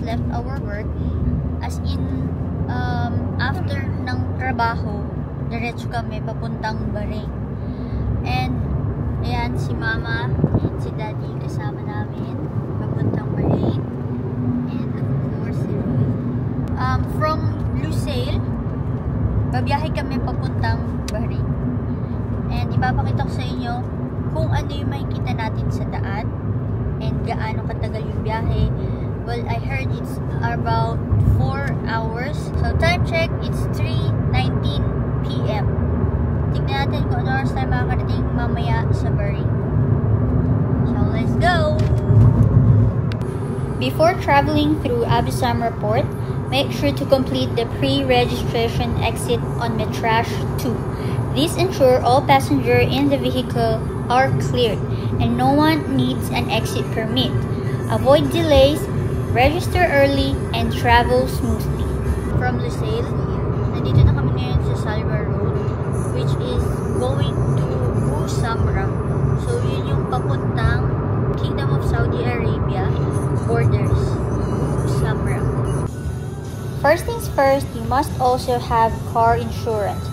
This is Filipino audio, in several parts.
left our work. As in, after ng trabaho, diretso kami papuntang Bahrain. And, ayan, si Mama and si Daddy kasama namin papuntang Bahrain. And of course, si Roy. From Lusail, babiyahe kami papuntang Bahrain. And ipapakita ko sa inyo kung ano yung makikita natin sa daan and gaano katagal yung biyahe. Well, I heard it's about 4 hours. So, time check, it's 3:19 PM. Tignan natin kung ano oras tayo makakarating mamaya sa Bahrain. So, let's go! Before traveling through Abu Samra Port, make sure to complete the pre-registration exit on Metrash 2. These ensure all passengers in the vehicle are cleared and no one needs an exit permit. Avoid delays, register early, and travel smoothly. From Lusail, nandito na kami ngayon sa Salwa Road, which is going to Abu Samra. So, yun yung papuntang Kingdom of Saudi Arabia borders, Abu Samra. First things first, you must also have car insurance.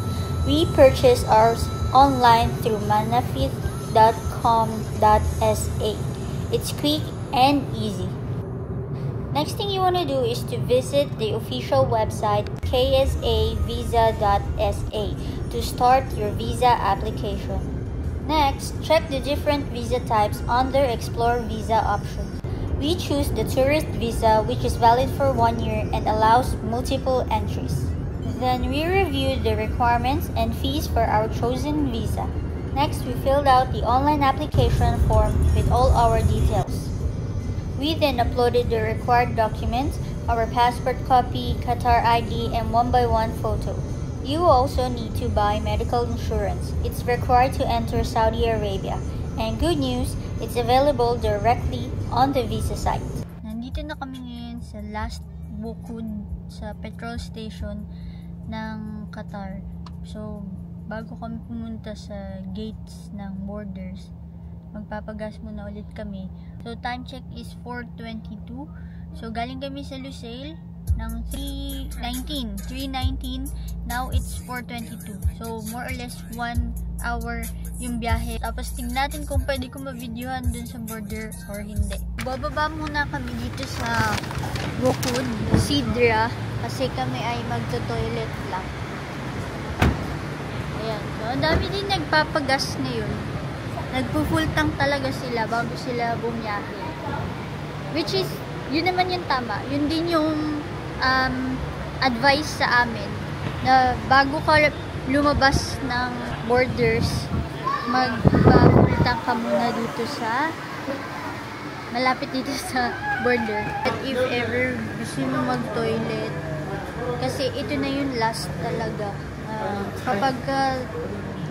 We purchase ours online through manafith.com.sa. It's quick and easy. Next thing you want to do is to visit the official website ksavisa.sa to start your visa application. Next, check the different visa types under Explore Visa options. We choose the tourist visa, which is valid for 1 year and allows multiple entries. Then we reviewed the requirements and fees for our chosen visa. Next, we filled out the online application form with all our details. We then uploaded the required documents, our passport copy, Qatar ID, and 1x1 photo. You also need to buy medical insurance. It's required to enter Saudi Arabia. And good news, it's available directly on the visa site. Nandito na kami ngayon sa last bukod sa petrol station ng Qatar. So, bago kami pumunta sa gates ng borders, magpapagas muna ulit kami. So, time check is 4:22. So, galing kami sa Lusail ng 3:19. Now, it's 4:22. So, more or less 1 hour yung biyahe. Tapos, tingnan natin kung pwede ko ma-videohan dun sa border or hindi. Bababa muna kami dito sa Bukod, Sidra, kasi kami ay magto-toilet lang. Ayan. So, ang dami din nagpapagas ngayon. Nagpo-full tank talaga sila bago sila bumiyahe. Which is, yun naman yung tama. Yun din yung advice sa amin. Na bago ka lumabas ng borders, magpa-full tank ka muna dito sa malapit dito sa border. At if ever gusto mo mag-toilet, kasi ito na yung last talaga. Kapag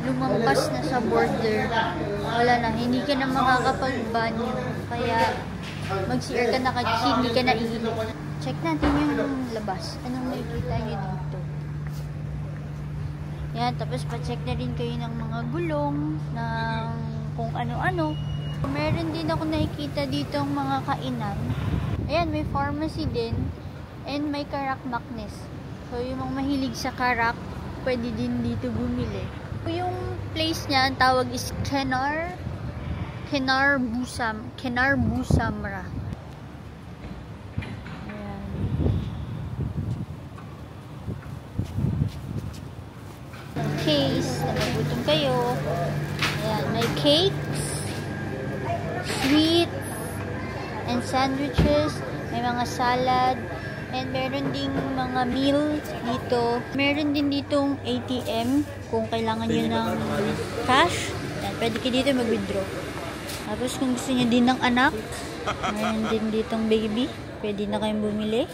lumampas na sa border, wala na, hindi ka na makakapag-banyo. Kaya, mag-CR ka na kasi hindi ka na ihilip. Check natin yung labas. Anong makikita nyo dito? Yan, tapos pa-check na rin kayo ng mga gulong, ng kung ano-ano. Meron din ako nakikita dito ang mga kainan. Ayan, may pharmacy din, and may karak maknes. So, yung mga mahilig sa karak, pwede din dito bumili. Yung place niya, ang tawag is Kenar Busamra. Ayan. Case, na magutom kayo. Ayan, may cakes, sweets, and sandwiches. May mga salad. And meron ding mga meals dito. Meron din ditong ATM kung kailangan nyo ng cash. Yan, pwede kayo dito mag-withdraw. Tapos kung gusto nyo din ng anak, meron din ditong baby. Pwede na kayong bumili.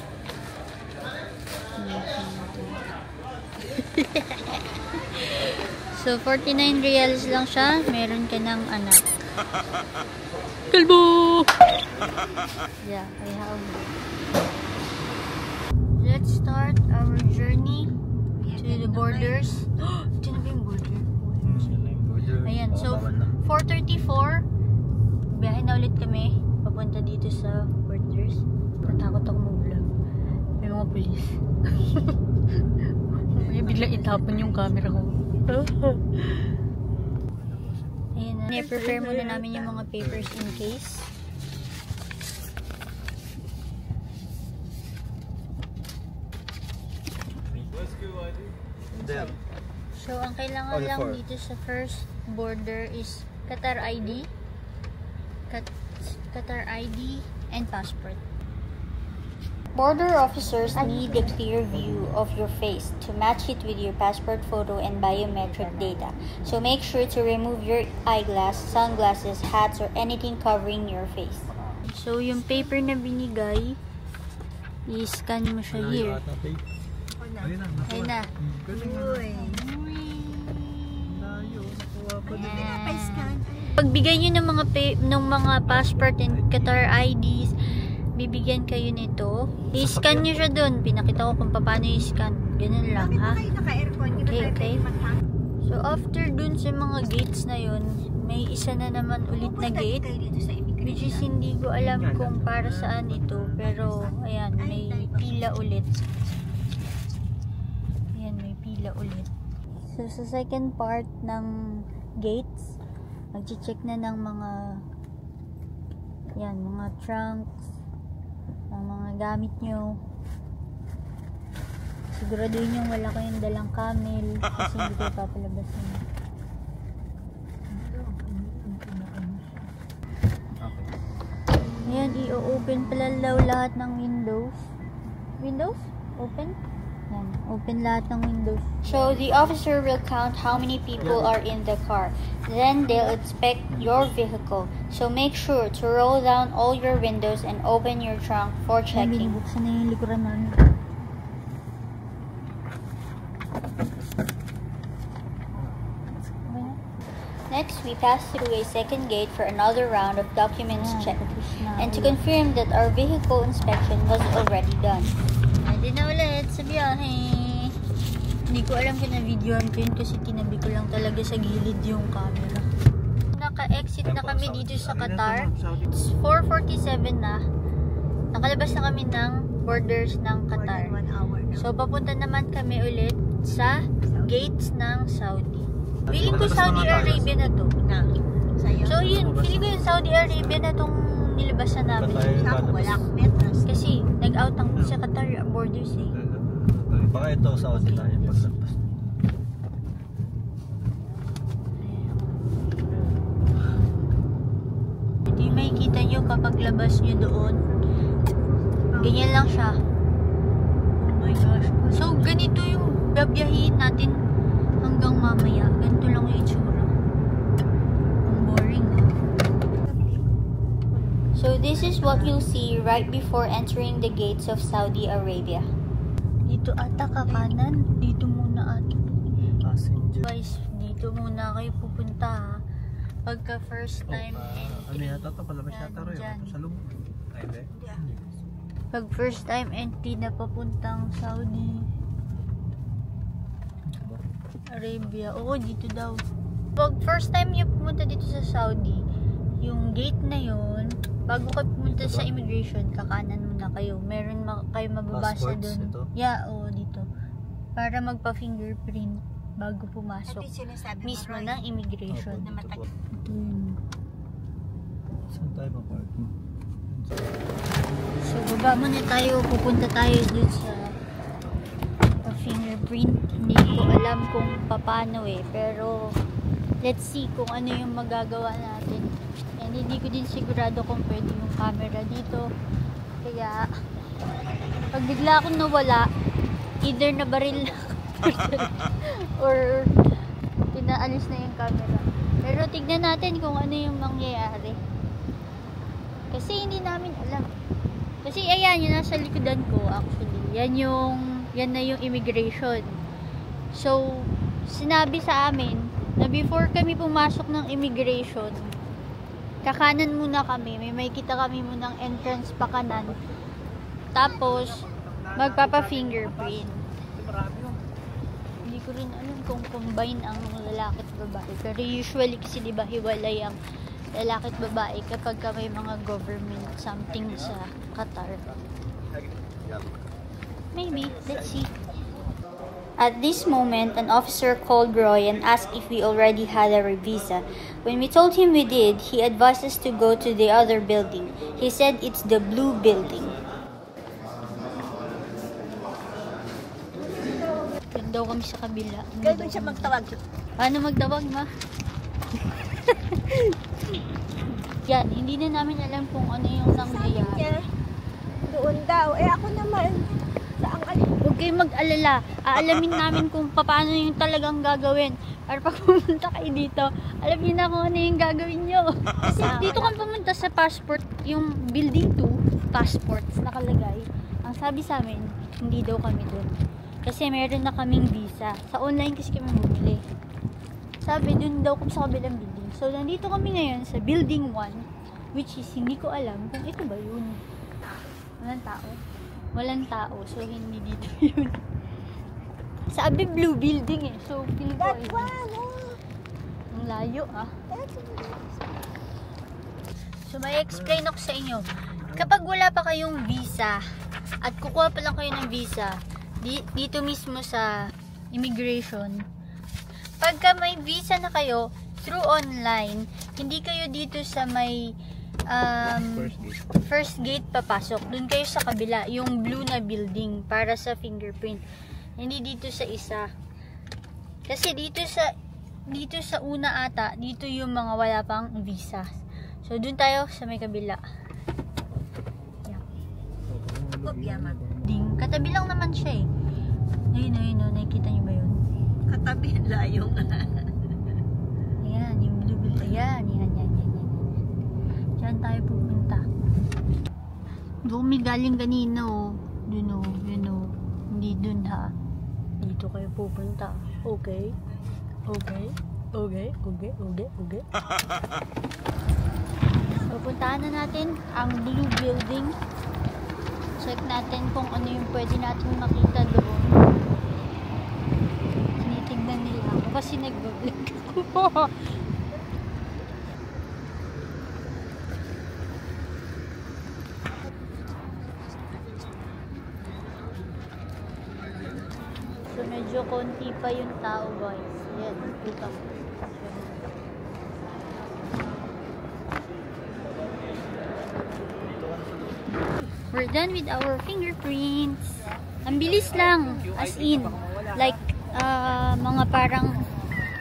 So, 49 reals lang siya. Meron ka ng anak. Kalbo! Yeah, I have. Let's start our journey to the borders. Ito na ba yung border? Ayan, so 4:34 biyahe na ulit kami papunta dito sa borders. Natakot ako mag-vlog. mga pulis. May biglang itapon yung camera ko. Ayan na. I-prepare muna namin yung mga papers in case. So, ang kailangan lang dito sa first border is Qatar ID, Qatar ID, and passport. Border officers need a clear view of your face to match it with your passport photo and biometric data. So make sure to remove your eyeglass, sunglasses, hats, or anything covering your face. So yung paper na binigay, i-scan mo siya here. Ayun na. Pagbigay nyo ng mga passport and Qatar IDs, bibigyan kayo nito. I-scan nyo siya dun. Pinakita ko kung paano i-scan. Ganun lang, ha? Okay. So, after dun sa mga gates na yun, may isa na naman ulit na gate. Which is, hindi ko alam kung para saan ito. Pero, ayan, may pila ulit. Ayan, may pila ulit. So, sa second part ng gates, mag-check na ng mga mga trunks, ng mga gamit nyo. Siguraduhin nyo wala kayong dalang camel kasi hindi kayo papalabasin. Ayan, i-open pala lahat ng windows. Windows? Open? Ayan, open lahat ng windows. So, the officer will count how many people are in the car. Then, they'll inspect your vehicle. So, make sure to roll down all your windows and open your trunk for checking. Buksan na yung likuran namin. Next, we pass through a second gate for another round of documents check and to confirm that our vehicle inspection was already done. Pwede na ulit sa biyahe. Hindi ko alam kung na-videoan ko yun kasi tinabi ko lang talaga sa gilid yung camera. Naka-exit na kami dito sa Qatar. It's 4:47 na. Nakalabas na kami ng borders ng Qatar. So, papunta naman kami ulit sa gates ng Saudi. Feeling ko Saudi Arabia na to. So, yun. Feeling ko yung Saudi Arabia na tong nilabasan namin. Kasi, nag-out ang sa Qatar borders eh. Baka ito Saudi tayo paglabas. Ito yung makikita nyo kapag labas nyo doon. Ganyan lang siya. Oh my gosh. So, ganito yung babiyahin natin hanggang mamaya. Ganito lang yung itsura. Ang boring. So, this is what you'll see right before entering the gates of Saudi Arabia. Dito ata kakanan. Dito muna ata. Passenger. Guys, dito muna kayo pupunta ha. Pagka first time entry. Ano yata ito? Palabas yata rin. Sa loob. Ay, hindi? Pag first time entry na papuntang Saudi Arabia. Oo, dito daw. Pag first time yung pumunta dito sa Saudi, yung gate na yun, bago kayo pumunta sa immigration, kakanan muna kayo. Meron kayo mababasa doon. Yeah, oo, dito. Para magpa-fingerprint bago pumasok. Mismo ng immigration. Ito yun. Saan tayo pa-park mo? So, baba muna tayo. Pupunta tayo dun sa fingerprint. Hindi ko alam kung paano eh. Pero, let's see kung ano yung magagawa natin. And hindi ko din sigurado kung pwede yung camera dito. Kaya, pag bigla akong nawala, either nabaril na or pinaalis na yung camera. Pero tignan natin kung ano yung mangyayari. Kasi hindi namin alam. Kasi ayan, yung nasa likodan ko actually. Yan na yung immigration. So, sinabi sa amin na before kami pumasok ng immigration, kakanan muna kami. May makikita kami munang entrance pa kanan. Tapos, magpapa-fingerprint. Hindi ko rin alam kung combine ang lalaki at babae. Pero usually kasi diba hiwalay ang lalaki at babae kapag may mga government something sa Qatar. Maybe. Let's see. At this moment, an officer called Roy and asked if we already had our visa. When we told him we did, he advised us to go to the other building. He said it's the blue building. Doon daw kami sa kabila. Gano'n siya magtawag. Paano magtawag, ma? Yan, hindi na namin alam kung ano yung nangyayari. Doon daw. Ako naman. Saan ka? Huwag kayong mag-alala. Aalamin namin kung paano yung talagang gagawin. Para pag pumunta kayo dito, alam niyo na kung ano yung gagawin nyo. Kasi dito kami pumunta sa passport, yung building 2, passports, nakalagay. Ang sabi sa amin, hindi daw kami doon. Kasi meron na kaming visa. Sa online kasi kami bumili. Sabi, doon daw kami sa kabilang building. So, nandito kami ngayon sa building 1, which is hindi ko alam kung ito ba yun. Walang tao. Walang tao. So, hindi dito yun. Sabi blue building eh. So, feeling ko That one, ang layo ah. That's So, may explain ako sa inyo. Kapag wala pa kayong visa at kukuha pa lang kayo ng visa dito mismo sa immigration, pagka may visa na kayo through online, hindi kayo dito sa may first gate papasok. Doon kayo sa kabila, yung blue na building para sa fingerprint. Hindi dito sa isa. Kasi dito sa una ata, dito yung mga wala pang visa. So doon tayo sa may kabila. Yaman. Ding, katabi lang naman siya eh. Ayun, nakikita niyo ba yun? Katabi, layong. Ayan, yung blue building. Ayan. Diyan tayo pupunta. Doon may galing kanina oh. Dun oh. Hindi dun ha. Dito kayo pupunta. Okay. So, puntahan na natin ang blue building. Check natin kung ano yung pwede natin makita doon. Tinitignan nila ako kasi nag-vlog ako. So, medyo konti pa yung tao, guys. Yan, kita mo. We're done with our fingerprints. Ang bilis lang, as in, like, mga parang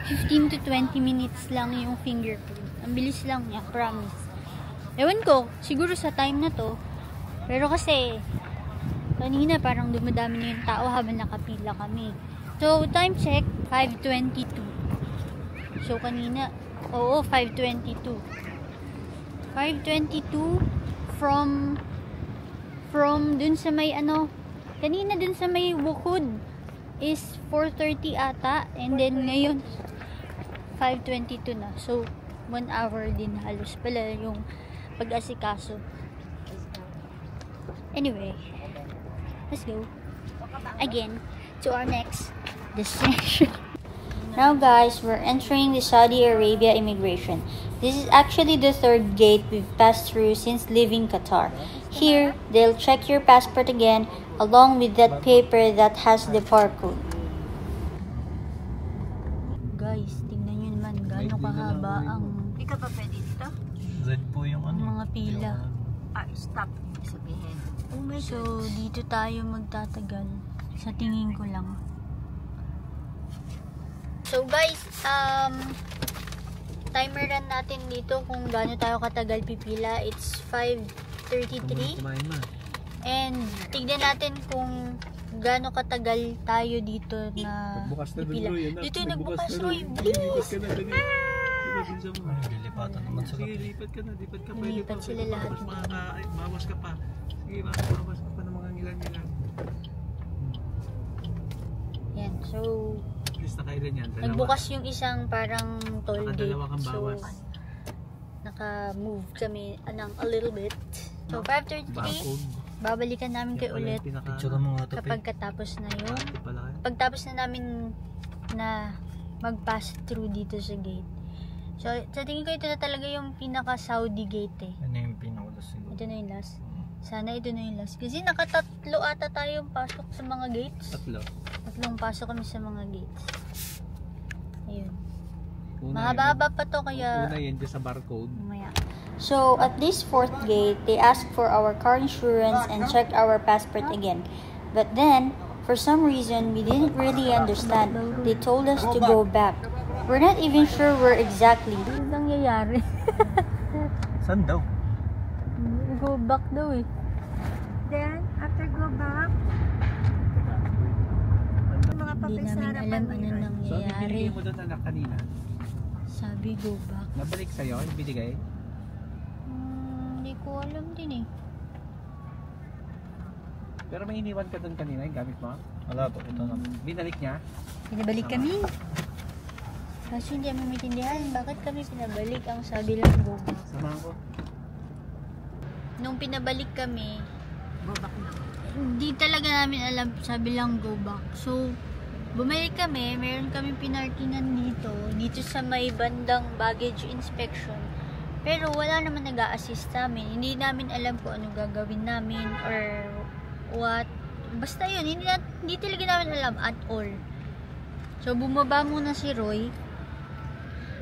15 to 20 minutes lang yung fingerprint. Ang bilis lang niya, promise. Ewan ko, siguro sa time na to, pero kasi, kanina parang dumadami na yung tao habang nakapila kami. So, time check, 5:22. So, kanina, 5:22. 5:22 from dun sa may kanina dun sa may Bukod is 4:30 ata, and then ngayon 5:22 na. So 1 hour din halos pala yung pag-asikaso. Anyway, let's go again to our next destination. Now guys, we're entering the Saudi Arabia immigration. This is actually the third gate we've passed through since leaving Qatar. Here, they'll check your passport again along with that paper that has the barcode. Guys, tingnan nyo naman gaano kahaba ang Hindi ka pa pwede dito? Z po yung mga pila. Stop. Sabihin. Oh my So, dito tayo magtatagal. Sa tingin ko lang. So guys, timer run natin dito kung gaano tayo katagal pipila. It's 5:33. And tignan natin kung gaano katagal tayo dito na pipila. Dito nagbukas Roy, please! Lilipatan naman sila. Sige, lipat ka na. Lilipat sila lahat. Bawas ka pa. Sige, bawas ka pa ng mga ngilan-ngilan. Yan, so Please na kailan yan? Dalawa. nagbukas yung isang parang toll gate. Nakadalawa kang So, bawas. naka-move kami ng a little bit. So, 5:33, Barcode. babalikan namin kayo Yan pala ulit yung pinaka- Picture mo nga ito, kapag katapos na yung Ate pala kayo. pagtapos na namin na mag-pass through dito sa gate. So, sa tingin ko ito na talaga yung pinaka-Saudi gate eh. Ano yung pinakalas siguro? Ito na yung last. Sana ito na yung last. Kasi nakatatlo ata tayong pasok sa mga gates. Tatlong pasok kami sa mga gates. Ayun. Mahaba pa to kaya... Una yan dyan sa barcode. Mamaya. So, at this fourth gate, they asked for our car insurance and checked our passport again. But then, for some reason, we didn't really understand. They told us to go back. We're not even sure where exactly. Ano nangyayari? Saan daw? Go back daw eh. Then, after go back, mga Hindi papel sa namin harapan alam ano nila. So, nangyayari. binigay mo doon anak kanina. Sabi go back. Nabalik sa'yo? Binigay? Hindi ko alam din eh. Pero may iniwan ka doon kanina yung gamit mo? Wala po, ito na. Binalik niya? Pinabalik kami. Kasi hindi kami maintindihan bakit kami pinabalik. Ang sabi lang go back. Samahan ko. Nung pinabalik kami, Go back na. hindi talaga namin alam, sabi lang go back. So, bumalik kami, meron kami pinarkingan dito sa may bandang baggage inspection. Pero wala naman nag-a-assist sa amin. Hindi namin alam kung ano gagawin namin or what. Basta yun, hindi talaga namin alam at all. So, bumaba muna si Roy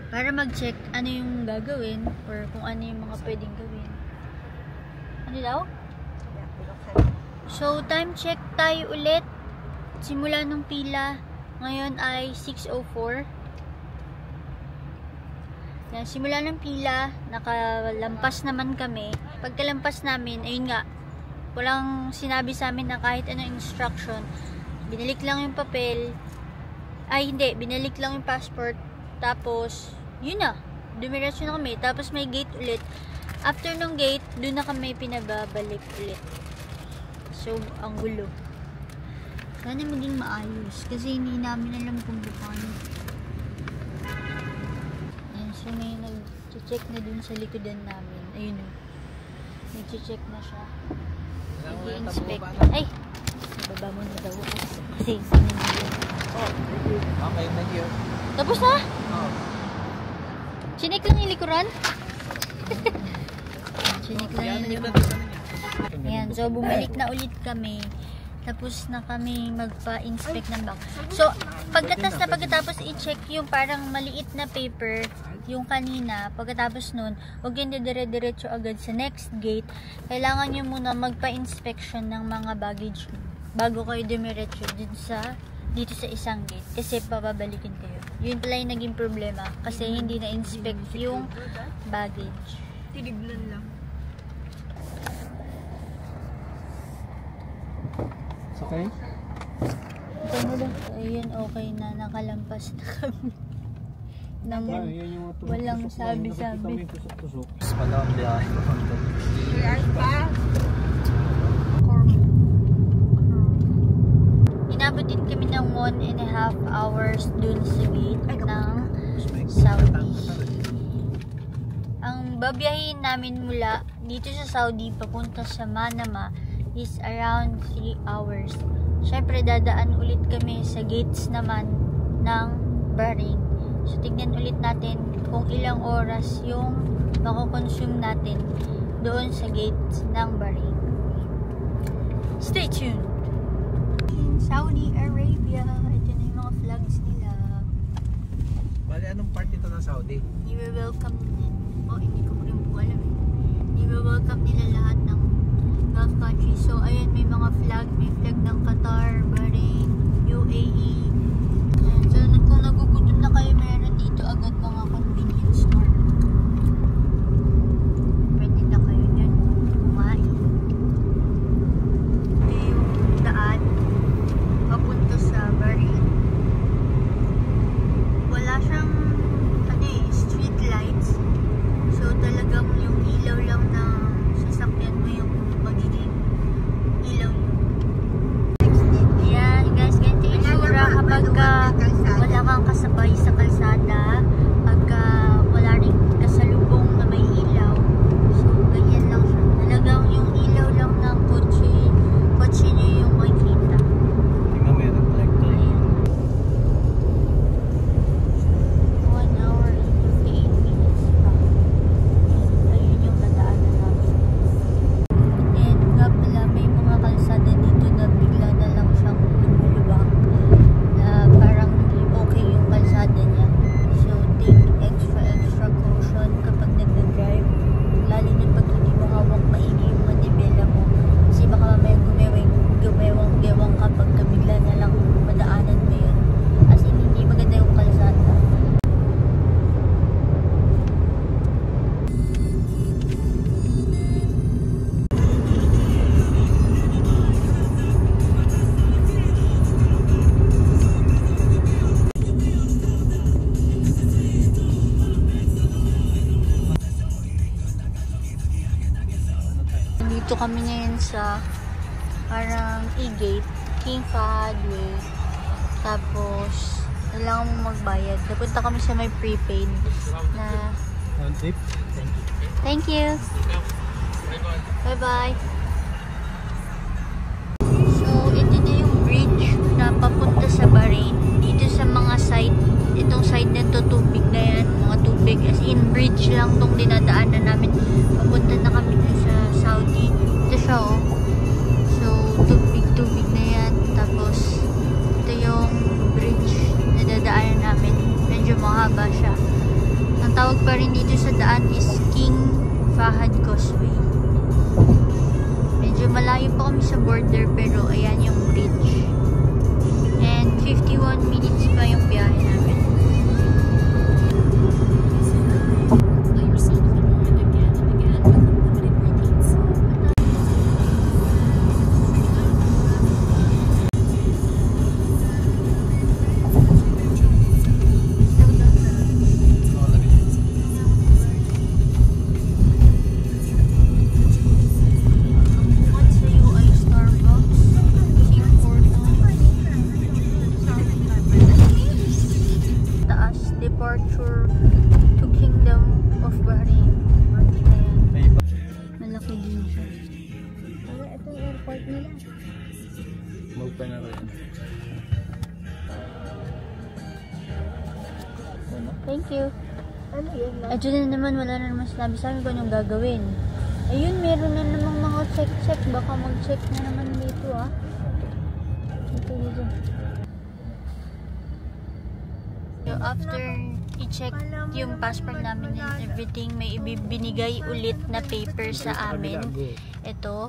para mag-check ano yung gagawin or kung ano yung mga pwedeng gawin. Ano daw? So, time check tayo ulit. Simula nung pila. Ngayon ay 6:04. Yan, simula ng pila, nakalampas naman kami. Pagkalampas namin, ayun nga, walang sinabi sa amin na kahit anong instruction. Binalik lang yung papel. Ay, hindi. Binalik lang yung passport. Tapos, yun na. Dumiretso na kami. Tapos may gate ulit. After nung gate, doon na kami pinababalik ulit. So, ang gulo. Sana maging maayos. Kasi hindi namin alam kung paano. Ayan, so may nag-check na dun sa likodan namin. Ayun o. Nag-check na siya. Nag-inspect. Ay! Baba mo na daw. Kasi sana hindi. Okay, thank you. Tapos na? Oh. Chinik lang yung likuran? Chinik lang yung likuran. Ayan, so bumalik na ulit kami. Tapos na kami magpa-inspect ng bag. So, pagkatapos i-check yung parang maliit na paper, yung kanina, pagkatapos nun, huwag yung dire-diretso agad sa next gate. Kailangan nyo muna magpa-inspection ng mga baggage bago kayo dumiretso dito sa isang gate. Kasi papabalikin kayo. Yun pala yung naging problema. Kasi hindi na-inspect yung baggage. Tinignan lang. It's okay? Ito mo lang. Ayun, okay na. Nakalampas na kami. Nang walang sabi-sabi. Wala ang biyahe ko. 3 hours pa. Inabot din kami ng 1.5 hours dun sa gate ng Saudi. Ang babiyahin namin mula dito sa Saudi papunta sa Manama is around 3 hours. Syempre dadaan ulit kami sa gates naman ng Bahrain. So tignan ulit natin kung ilang oras yung mako-consume natin doon sa gates ng Bahrain. Stay tuned! In Saudi Arabia, ito na yung mga flags nila. Bali, anong part ito ng Saudi? I-welcome hindi ko rin po alam eh. I-welcome nila lahat ng Gulf countries. So, ayan, may mga flag. May flag ng Qatar, Bahrain, UAE. Ayan, so, kung nagugutom na kayo, meron dito agad mga convenience store. Pwede na kayo dyan kumain. Ito yung daan papunta sa Bahrain. Wala siyang street lights. So talagang yung ilaw lang na sasakyan mo yung magiging ilaw yun. Ayan guys, ganito yung itsura kapag wala kang kasabay sa kalsada, pagka Dito kami ngayon sa parang E-Gate, King Fahad Way. Tapos, kailangan mong magbayad. Napunta kami sa may prepaid na... Tip. Thank you. Bye-bye. So, ito na yung bridge na papunta sa Bahrain. Dito sa mga side, itong side na to, tubig na yan. Mga tubig. As in, bridge lang tong dinadaanan namin. Papunta na kami sa Saudi. Ito siya, oh. So, tubig na yan. Tapos, ito yung bridge na dadaanan namin. Medyo mahaba siya. Ang tawag pa rin dito sa daan is King Fahad Causeway. Medyo malayo pa kami sa border pero ayan yung bridge. And 51 minutes pa yung biyahe namin. Departure to Kingdom of Bahrain. Ayan. Malaki din siya. Ito yung airport nila. Magpa na rin. Thank you. Ano yun? Ayun na naman, wala na naman sinabi sa amin kung anong gagawin. Ayun, meron na namang mga check-check. Baka mag-check na naman dito, ah. Dito. So, after i-check yung passport namin and everything, may ibibinigay ulit na paper sa amin. Ito.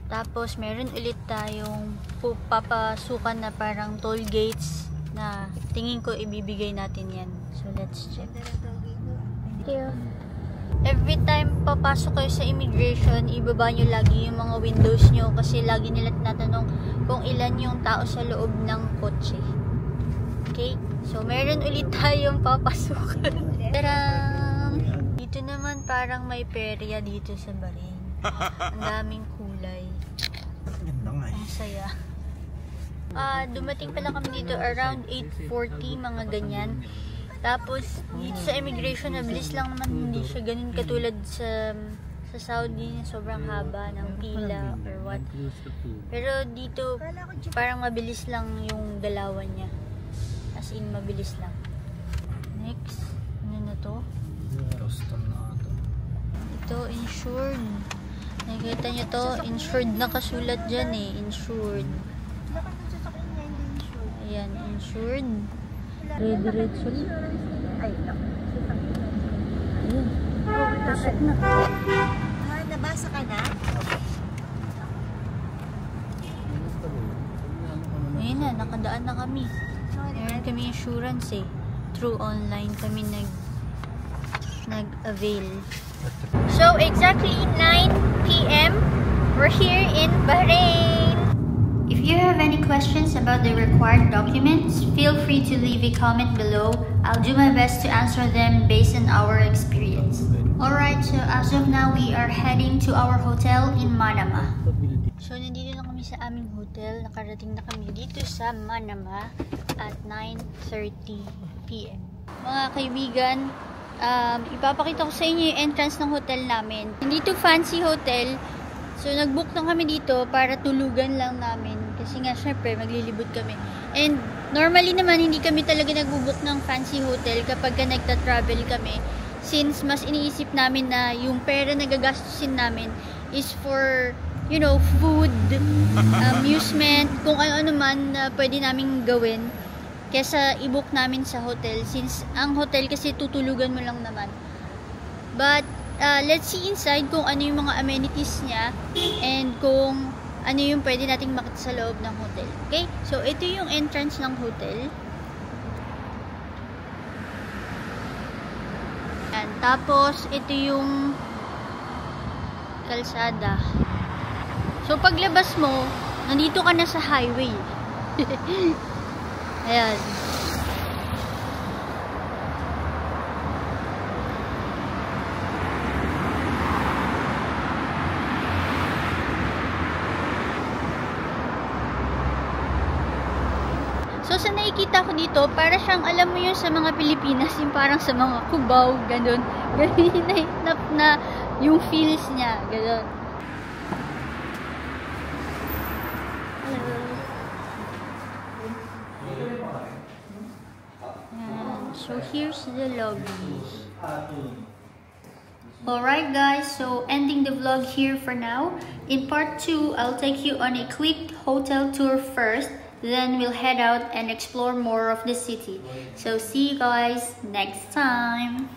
Tapos, meron ulit tayong papasukan na parang toll gates na tingin ko ibibigay natin yan. So, let's check. Thank you. Every time papasok kayo sa immigration, ibaba nyo lagi yung mga windows nyo kasi lagi nila tinatanong kung ilan yung tao sa loob ng kotse. Okay? So, meron ulit tayong papasukan. Tarang! Dito naman parang may perya dito sa Bahrain. Ang daming kulay. Ang saya. Dumating pala kami dito around 8:40, mga ganyan. Tapos, dito sa immigration, nabilis lang naman. Hindi siya ganun katulad sa Saudi na sobrang haba ng pila or what. Pero dito, parang mabilis lang yung galawan niya. As in, mabilis lang. Next, ano na to? Ito, insured. Nakikita nyo to, insured. Nakasulat dyan eh, insured. Ayan, insured. Diretso. Ay, no. Ayan. Pasok na. Nabasa ka na? Ayan na, nakadaan na kami. Meron kami insurance eh. Through online kami nag-avail. So, exactly 9 p.m. We're here in Bahrain. If you have any questions about the required documents, feel free to leave a comment below. I'll do my best to answer them based on our experience. Alright, so as of now, we are heading to our hotel in Manama. So, nandito na kami sa aming hotel. Nakarating na kami dito sa Manama at 9:30 p.m. Mga kaibigan, ipapakita ko sa inyo yung entrance ng hotel namin. Hindi to fancy hotel. So, nag-book na kami dito para tulugan lang namin. Kasi nga, syempre, maglilibot kami. And, normally naman, hindi kami talaga nag-book ng fancy hotel kapag ka nagta-travel kami. Since, mas iniisip namin na yung pera na gagastusin namin is for, you know, food, amusement, kung ano-ano man na pwede namin gawin. Kesa i-book namin sa hotel. Since, ang hotel kasi tutulugan mo lang naman. But, let's see inside kung ano yung mga amenities niya and kung ano yung pwede nating makita sa loob ng hotel. Okay? So, ito yung entrance ng hotel. Yan. Tapos, ito yung kalsada. So, paglabas mo, nandito ka na sa highway. Ayan. sa nakikita ko dito, para siyang, alam mo yun sa mga Pilipinas, yung parang sa mga Cubao, ganun. Ganun na yung feels niya, ganun. So here's the lobby. Alright guys, so ending the vlog here for now. In part 2, I'll take you on a quick hotel tour first, then we'll head out and explore more of the city. So see you guys next time.